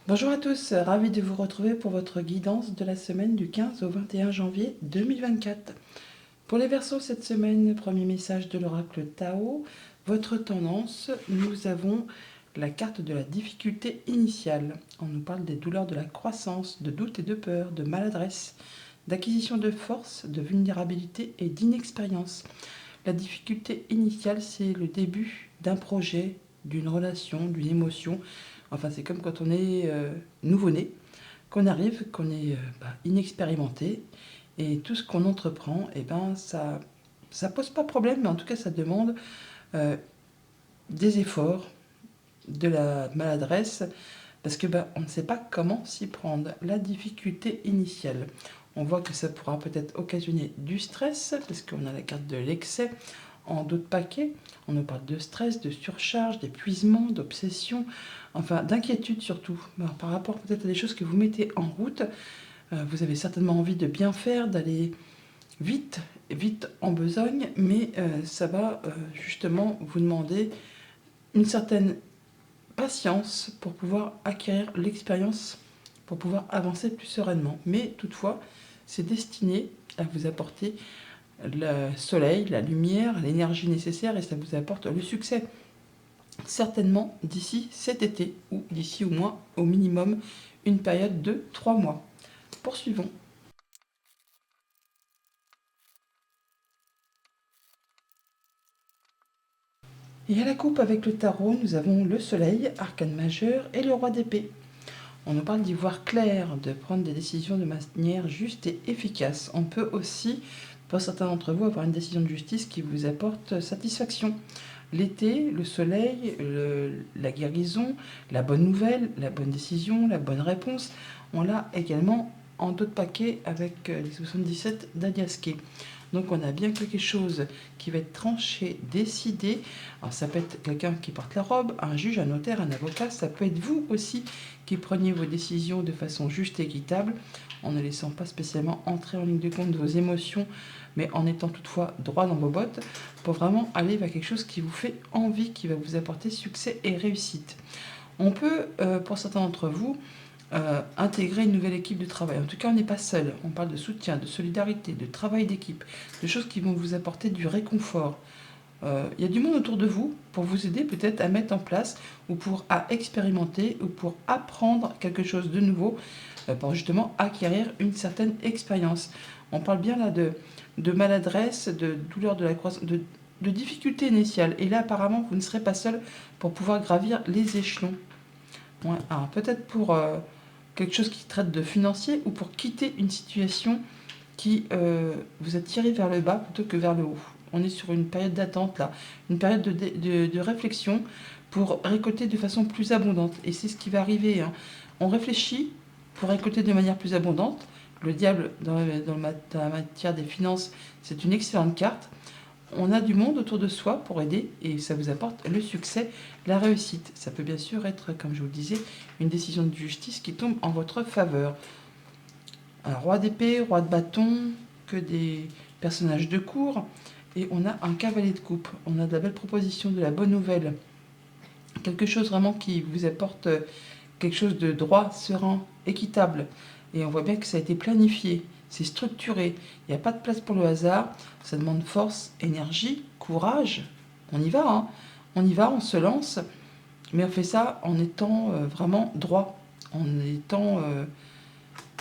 Bonjour à tous, ravi de vous retrouver pour votre guidance de la semaine du 15 au 21 janvier 2024. Pour les Verseaux cette semaine, premier message de l'oracle Tao, votre tendance, nous avons la carte de la difficulté initiale. On nous parle des douleurs de la croissance, de doute et de peur, de maladresse, d'acquisition de force, de vulnérabilité et d'inexpérience. La difficulté initiale, c'est le début d'un projet, d'une relation, d'une émotion. Enfin, c'est comme quand on est nouveau-né, qu'on arrive, qu'on est inexpérimenté, et tout ce qu'on entreprend, ça pose pas problème, mais en tout cas, ça demande euh, des efforts, de la maladresse, parce que on ne sait pas comment s'y prendre. La difficulté initiale, on voit que ça pourra peut-être occasionner du stress, parce qu'on a la carte de l'excès en d'autres paquets. On nous parle de stress, de surcharge, d'épuisement, d'obsession, enfin d'inquiétude surtout. Alors, par rapport peut-être à des choses que vous mettez en route, vous avez certainement envie de bien faire, d'aller vite, vite en besogne, mais ça va justement vous demander une certaine patience pour pouvoir acquérir l'expérience, pour pouvoir avancer plus sereinement. Mais toutefois, c'est destiné à vous apporter le soleil, la lumière, l'énergie nécessaire, et ça vous apporte le succès. Certainement d'ici cet été, ou d'ici au moins au minimum une période de 3 mois. Poursuivons. Et à la coupe avec le tarot, nous avons le soleil, arcane majeur, et le roi d'épée. On nous parle d'y voir clair, de prendre des décisions de manière juste et efficace. On peut aussi, pour certains d'entre vous, avoir une décision de justice qui vous apporte satisfaction. L'été, le soleil, la guérison, la bonne nouvelle, la bonne décision, la bonne réponse, on l'a également en d'autres paquets avec les 77 d'Aliaské. Donc on a bien quelque chose qui va être tranché, décidé. Alors ça peut être quelqu'un qui porte la robe, un juge, un notaire, un avocat. Ça peut être vous aussi qui preniez vos décisions de façon juste et équitable, en ne laissant pas spécialement entrer en ligne de compte vos émotions, mais en étant toutefois droit dans vos bottes, pour vraiment aller vers quelque chose qui vous fait envie, qui va vous apporter succès et réussite. On peut, pour certains d'entre vous, intégrer une nouvelle équipe de travail. En tout cas, on n'est pas seul. On parle de soutien, de solidarité, de travail d'équipe, de choses qui vont vous apporter du réconfort. Il y a du monde autour de vous pour vous aider peut-être à mettre en place ou pour à expérimenter ou pour apprendre quelque chose de nouveau pour justement acquérir une certaine expérience. On parle bien là de maladresse, de douleur de la croissance, de difficultés initiales. Et là, apparemment, vous ne serez pas seul pour pouvoir gravir les échelons. Ouais, alors peut-être pour quelque chose qui traite de financier ou pour quitter une situation qui vous a tiré vers le bas plutôt que vers le haut. On est sur une période d'attente là, une période de réflexion pour récolter de façon plus abondante. Et c'est ce qui va arriver, hein. On réfléchit pour récolter de manière plus abondante. Le diable dans la matière des finances, c'est une excellente carte. On a du monde autour de soi pour aider et ça vous apporte le succès, la réussite. Ça peut bien sûr être, comme je vous le disais, une décision de justice qui tombe en votre faveur. Un roi d'épée, roi de bâton, que des personnages de cour. Et on a un cavalier de coupe. On a de la belle proposition, de la bonne nouvelle. Quelque chose vraiment qui vous apporte quelque chose de droit, serein, équitable. Et on voit bien que ça a été planifié, c'est structuré. Il n'y a pas de place pour le hasard. Ça demande force, énergie, courage. On y va, hein. On y va, on se lance. Mais on fait ça en étant vraiment droit, en étant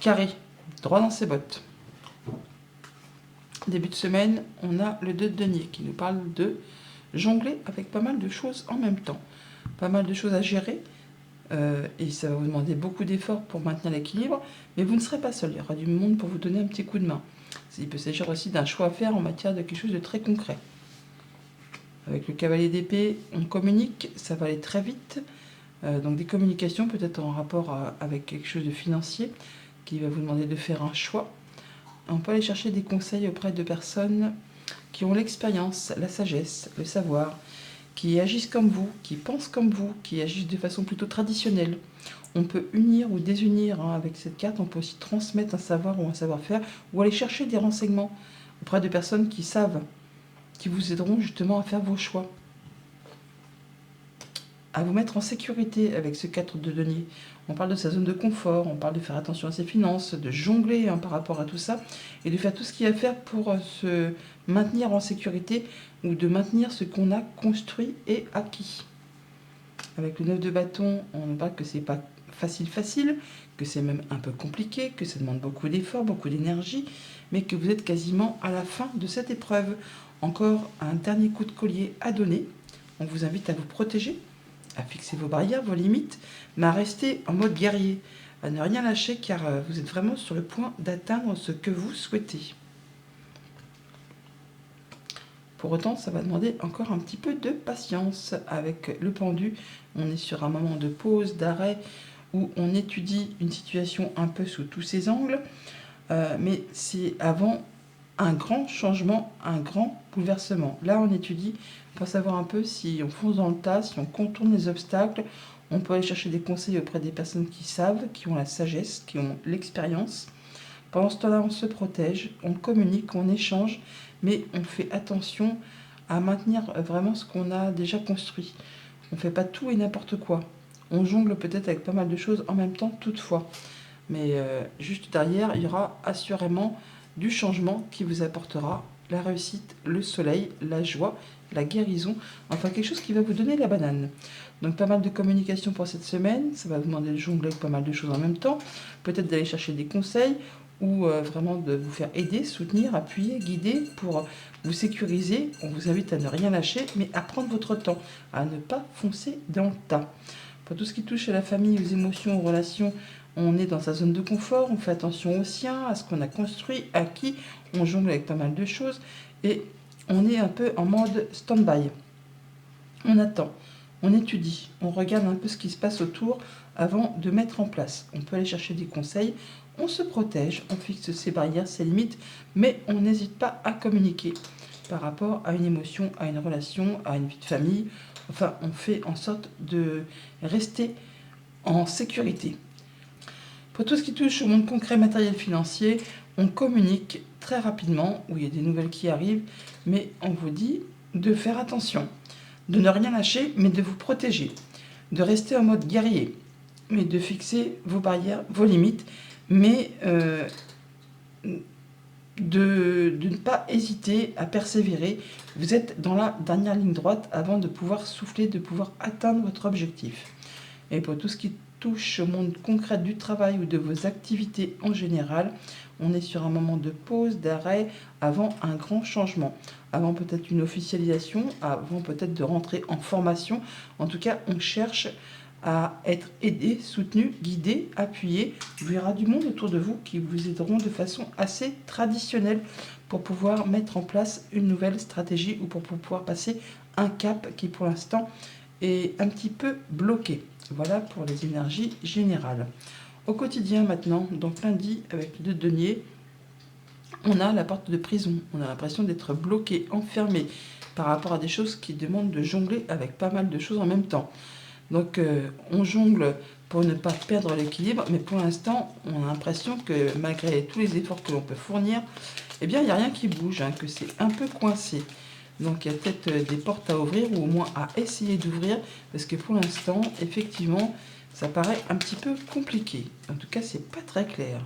carré, droit dans ses bottes. Début de semaine, on a le 2 de denier qui nous parle de jongler avec pas mal de choses en même temps. Pas mal de choses à gérer, et ça va vous demander beaucoup d'efforts pour maintenir l'équilibre, mais vous ne serez pas seul, il y aura du monde pour vous donner un petit coup de main. Il peut s'agir aussi d'un choix à faire en matière de quelque chose de très concret. Avec le cavalier d'épée, on communique, ça va aller très vite, donc des communications peut-être en rapport avec quelque chose de financier qui va vous demander de faire un choix. On peut aller chercher des conseils auprès de personnes qui ont l'expérience, la sagesse, le savoir, qui agissent comme vous, qui pensent comme vous, qui agissent de façon plutôt traditionnelle. On peut unir ou désunir, hein, avec cette carte. On peut aussi transmettre un savoir ou un savoir-faire ou aller chercher des renseignements auprès de personnes qui savent, qui vous aideront justement à faire vos choix. à vous mettre en sécurité avec ce 4 de denier. On parle de sa zone de confort, on parle de faire attention à ses finances, de jongler par rapport à tout ça, et de faire tout ce qu'il y a à faire pour se maintenir en sécurité ou de maintenir ce qu'on a construit et acquis. Avec le 9 de bâton, on voit que c'est pas facile, que c'est même un peu compliqué, que ça demande beaucoup d'efforts, beaucoup d'énergie, mais que vous êtes quasiment à la fin de cette épreuve. Encore un dernier coup de collier à donner. On vous invite à vous protéger, à fixer vos barrières, vos limites, mais à rester en mode guerrier, à ne rien lâcher car vous êtes vraiment sur le point d'atteindre ce que vous souhaitez. Pour autant, ça va demander encore un petit peu de patience. Avec le pendu, on est sur un moment de pause, d'arrêt, où on étudie une situation un peu sous tous ses angles, mais c'est avant un grand changement, un grand bouleversement. Là, on étudie pour savoir un peu si on fonce dans le tas, si on contourne les obstacles. On peut aller chercher des conseils auprès des personnes qui savent, qui ont la sagesse, qui ont l'expérience. Pendant ce temps-là, on se protège, on communique, on échange, mais on fait attention à maintenir vraiment ce qu'on a déjà construit. On ne fait pas tout et n'importe quoi. On jongle peut-être avec pas mal de choses en même temps, toutefois. Mais juste derrière, il y aura assurément du changement qui vous apportera la réussite, le soleil, la joie, la guérison, enfin quelque chose qui va vous donner la banane. Donc pas mal de communication pour cette semaine, ça va vous demander de jongler avec pas mal de choses en même temps, peut-être d'aller chercher des conseils ou vraiment de vous faire aider, soutenir, appuyer, guider pour vous sécuriser. On vous invite à ne rien lâcher, mais à prendre votre temps, à ne pas foncer dans le tas. Pour tout ce qui touche à la famille, aux émotions, aux relations, on est dans sa zone de confort, on fait attention aux siens, à ce qu'on a construit, acquis, on jongle avec pas mal de choses et on est un peu en mode stand-by. On attend, on étudie, on regarde un peu ce qui se passe autour avant de mettre en place. On peut aller chercher des conseils, on se protège, on fixe ses barrières, ses limites, mais on n'hésite pas à communiquer par rapport à une émotion, à une relation, à une vie de famille. Enfin, on fait en sorte de rester en sécurité. Pour tout ce qui touche au monde concret, matériel, financier, on communique très rapidement, où il y a des nouvelles qui arrivent, mais on vous dit de faire attention, de ne rien lâcher, mais de vous protéger, de rester en mode guerrier, mais de fixer vos barrières, vos limites, mais de ne pas hésiter à persévérer. Vous êtes dans la dernière ligne droite avant de pouvoir souffler, de pouvoir atteindre votre objectif. Et pour tout ce qui touche au monde concret du travail ou de vos activités en général, on est sur un moment de pause, d'arrêt, avant un grand changement, avant peut-être une officialisation, avant peut-être de rentrer en formation. En tout cas, on cherche à être aidé, soutenu, guidé, appuyé. Il y aura du monde autour de vous qui vous aideront de façon assez traditionnelle pour pouvoir mettre en place une nouvelle stratégie ou pour pouvoir passer un cap qui pour l'instant est un petit peu bloqué. Voilà pour les énergies générales. Au quotidien maintenant, donc lundi avec le 2 de denier, on a la porte de prison. On a l'impression d'être bloqué, enfermé par rapport à des choses qui demandent de jongler avec pas mal de choses en même temps. Donc on jongle pour ne pas perdre l'équilibre, mais pour l'instant, on a l'impression que malgré tous les efforts que l'on peut fournir, eh bien, il n'y a rien qui bouge, que c'est un peu coincé. Donc il y a peut-être des portes à ouvrir ou au moins à essayer d'ouvrir parce que pour l'instant, effectivement, ça paraît un petit peu compliqué. En tout cas, c'est pas très clair.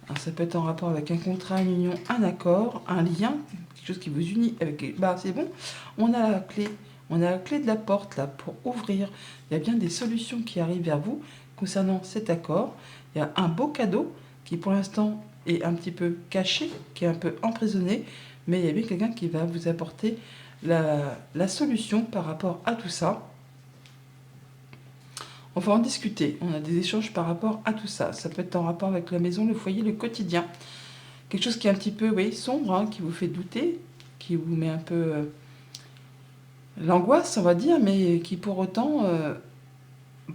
Alors, ça peut être en rapport avec un contrat, une union, un accord, un lien, quelque chose qui vous unit avec... Bah c'est bon, on a la clé. On a la clé de la porte là pour ouvrir. Il y a bien des solutions qui arrivent vers vous concernant cet accord. Il y a un beau cadeau qui pour l'instant est un petit peu caché, qui est un peu emprisonné, mais il y a bien quelqu'un qui va vous apporter la solution par rapport à tout ça. On va en discuter, on a des échanges par rapport à tout ça. Ça peut être en rapport avec la maison, le foyer, le quotidien. Quelque chose qui est un petit peu sombre, qui vous fait douter, qui vous met un peu l'angoisse, on va dire, mais qui pour autant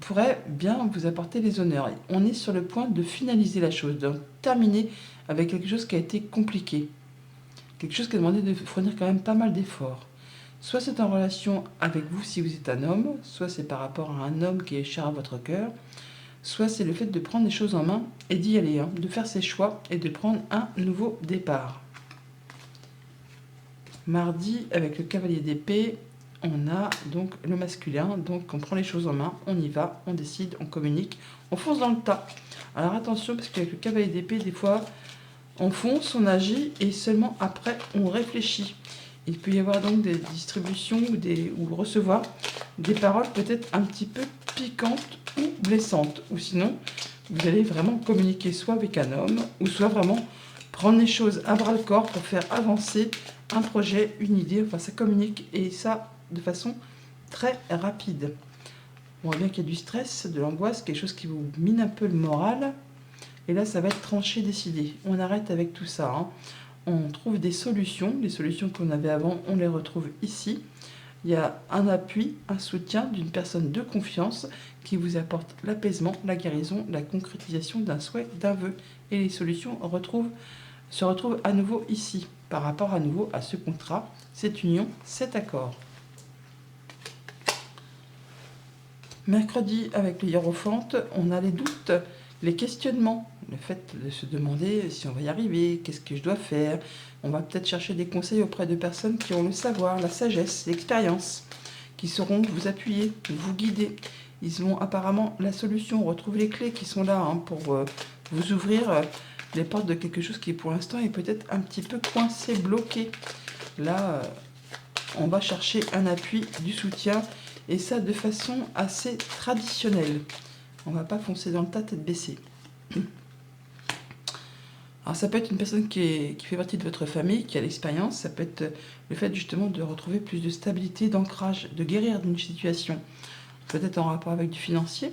pourrait bien vous apporter les honneurs. On est sur le point de finaliser la chose, de terminer avec quelque chose qui a été compliqué. Quelque chose qui a demandé de fournir quand même pas mal d'efforts. Soit c'est en relation avec vous si vous êtes un homme, soit c'est par rapport à un homme qui est cher à votre cœur, soit c'est le fait de prendre les choses en main et d'y aller, de faire ses choix et de prendre un nouveau départ. Mardi, avec le cavalier d'épée, on a donc le masculin, donc on prend les choses en main, on y va, on décide, on communique, on fonce dans le tas. Alors attention, parce qu'avec le cavalier d'épée, des fois, on fonce, on agit, et seulement après, on réfléchit. Il peut y avoir donc des distributions ou recevoir des paroles peut-être un petit peu piquantes ou blessantes. Ou sinon, vous allez vraiment communiquer soit avec un homme, ou soit vraiment prendre les choses à bras-le-corps pour faire avancer un projet, une idée. Enfin, ça communique, et ça de façon très rapide. On voit bien qu'il y a du stress, de l'angoisse, quelque chose qui vous mine un peu le moral. Et là, ça va être tranché, décidé. On arrête avec tout ça, hein. On trouve des solutions. Les solutions qu'on avait avant, on les retrouve ici. Il y a un appui, un soutien d'une personne de confiance qui vous apporte l'apaisement, la guérison, la concrétisation d'un souhait, d'un vœu. Et les solutions se retrouvent à nouveau ici, par rapport à nouveau à ce contrat, cette union, cet accord. Mercredi, avec le hiérophante, on a les doutes, les questionnements, le fait de se demander si on va y arriver, qu'est-ce que je dois faire. On va peut-être chercher des conseils auprès de personnes qui ont le savoir, la sagesse, l'expérience, qui sauront vous appuyer, vous guider. Ils ont apparemment la solution, on retrouve les clés qui sont là, hein, pour vous ouvrir les portes de quelque chose qui pour l'instant est peut-être un petit peu coincé, bloqué. Là, on va chercher un appui, du soutien, et ça de façon assez traditionnelle. On ne va pas foncer dans le tas tête baissée. Alors ça peut être une personne qui fait partie de votre famille, qui a l'expérience. Ça peut être le fait justement de retrouver plus de stabilité, d'ancrage, de guérir d'une situation. Peut-être en rapport avec du financier.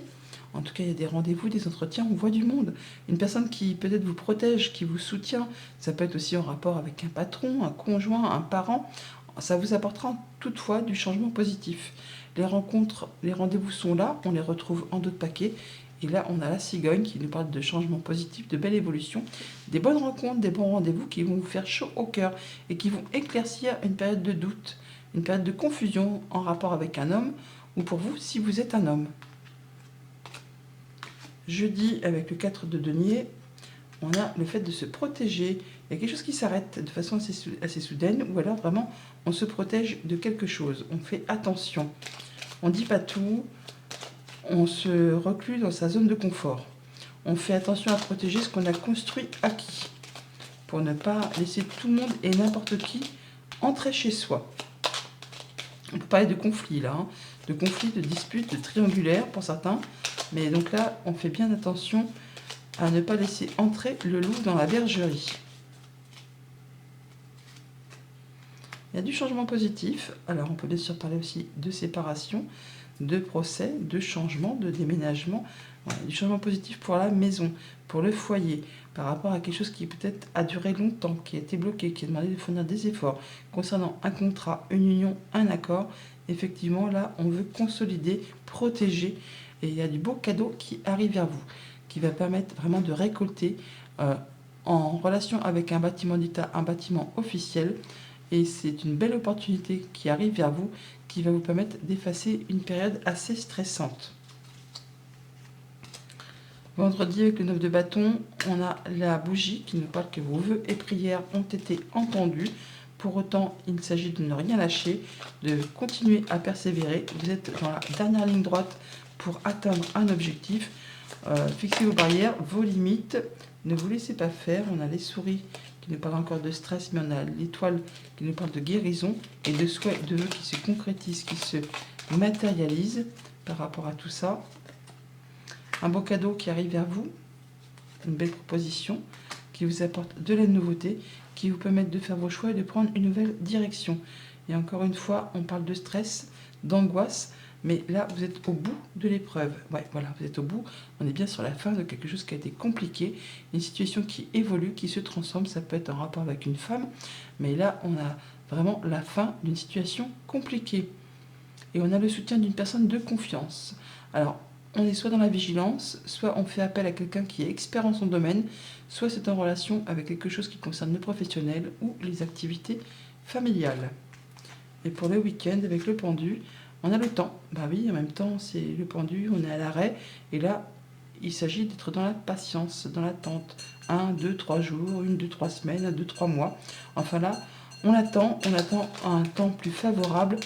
En tout cas, il y a des rendez-vous, des entretiens, on voit du monde. Une personne qui peut-être vous protège, qui vous soutient. Ça peut être aussi en rapport avec un patron, un conjoint, un parent. Ça vous apportera toutefois du changement positif. Les rencontres, les rendez-vous sont là, on les retrouve en d'autres paquets. Et là, on a la cigogne qui nous parle de changement positif, de belle évolution, des bonnes rencontres, des bons rendez-vous qui vont vous faire chaud au cœur et qui vont éclaircir une période de doute, une période de confusion en rapport avec un homme ou pour vous si vous êtes un homme. Jeudi, avec le 4 de denier, on a le fait de se protéger. Il y a quelque chose qui s'arrête de façon assez soudaine, ou alors vraiment on se protège de quelque chose, on fait attention. On ne dit pas tout, on se recluse dans sa zone de confort. On fait attention à protéger ce qu'on a construit, acquis, pour ne pas laisser tout le monde et n'importe qui entrer chez soi. On peut parler de conflits là, hein, de conflits, de disputes, de triangulaires pour certains, mais donc là on fait bien attention à ne pas laisser entrer le loup dans la bergerie. Il y a du changement positif. Alors on peut bien sûr parler aussi de séparation, de procès, de changement, de déménagement. Voilà, du changement positif pour la maison, pour le foyer, par rapport à quelque chose qui peut-être a duré longtemps, qui a été bloqué, qui a demandé de fournir des efforts. Concernant un contrat, une union, un accord, effectivement là on veut consolider, protéger, et il y a du beau cadeau qui arrive vers vous, qui va permettre vraiment de récolter en relation avec un bâtiment d'État, un bâtiment officiel. Et c'est une belle opportunité qui arrive vers vous, qui va vous permettre d'effacer une période assez stressante. Vendredi, avec le 9 de bâton, on a la bougie qui nous parle que vos vœux et prières ont été entendus. Pour autant, il s'agit de ne rien lâcher, de continuer à persévérer. Vous êtes dans la dernière ligne droite pour atteindre un objectif. Fixez vos barrières, vos limites. Ne vous laissez pas faire. On a les souris qui nous parlent encore de stress, mais on a l'étoile qui nous parle de guérison et de souhaits, de vœux qui se concrétisent, qui se matérialisent par rapport à tout ça. Un beau cadeau qui arrive vers vous, une belle proposition qui vous apporte de la nouveauté, qui vous permet de faire vos choix et de prendre une nouvelle direction. Et encore une fois, on parle de stress, d'angoisse, mais là, vous êtes au bout de l'épreuve. Ouais, voilà, vous êtes au bout. On est bien sur la fin de quelque chose qui a été compliqué, une situation qui évolue, qui se transforme. Ça peut être en rapport avec une femme, mais là, on a vraiment la fin d'une situation compliquée. Et on a le soutien d'une personne de confiance. Alors, on est soit dans la vigilance, soit on fait appel à quelqu'un qui est expert en son domaine, soit c'est en relation avec quelque chose qui concerne le professionnel ou les activités familiales. Et pour le week-end, avec le pendu, on a le temps. Bah oui, en même temps, c'est le pendu, on est à l'arrêt. Et là, il s'agit d'être dans la patience, dans l'attente. 1, 2, 3 jours, 1, 2, 3 semaines, 1, 2, 3 mois. Enfin là, on attend un temps plus favorable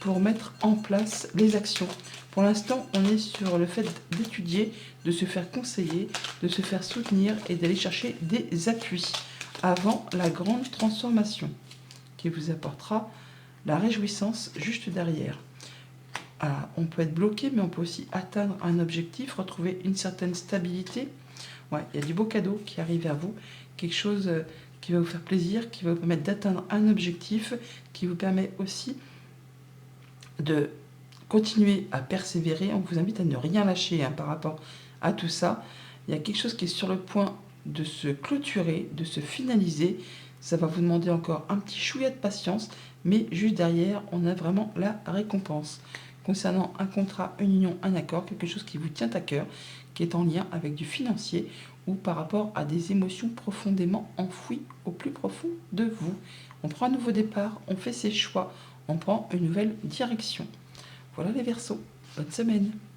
pour mettre en place les actions. Pour l'instant, on est sur le fait d'étudier, de se faire conseiller, de se faire soutenir et d'aller chercher des appuis avant la grande transformation qui vous apportera la réjouissance juste derrière. Alors, on peut être bloqué, mais on peut aussi atteindre un objectif, retrouver une certaine stabilité. Ouais, il y a du beau cadeau qui arrive vers vous, quelque chose qui va vous faire plaisir, qui va vous permettre d'atteindre un objectif, qui vous permet aussi de continuer à persévérer. On vous invite à ne rien lâcher par rapport à tout ça. Il y a quelque chose qui est sur le point de se clôturer, de se finaliser. Ça va vous demander encore un petit chouïa de patience, mais juste derrière, on a vraiment la récompense. Concernant un contrat, une union, un accord, quelque chose qui vous tient à cœur, qui est en lien avec du financier ou par rapport à des émotions profondément enfouies au plus profond de vous. On prend un nouveau départ, on fait ses choix, on prend une nouvelle direction. Voilà les Verseaux, bonne semaine.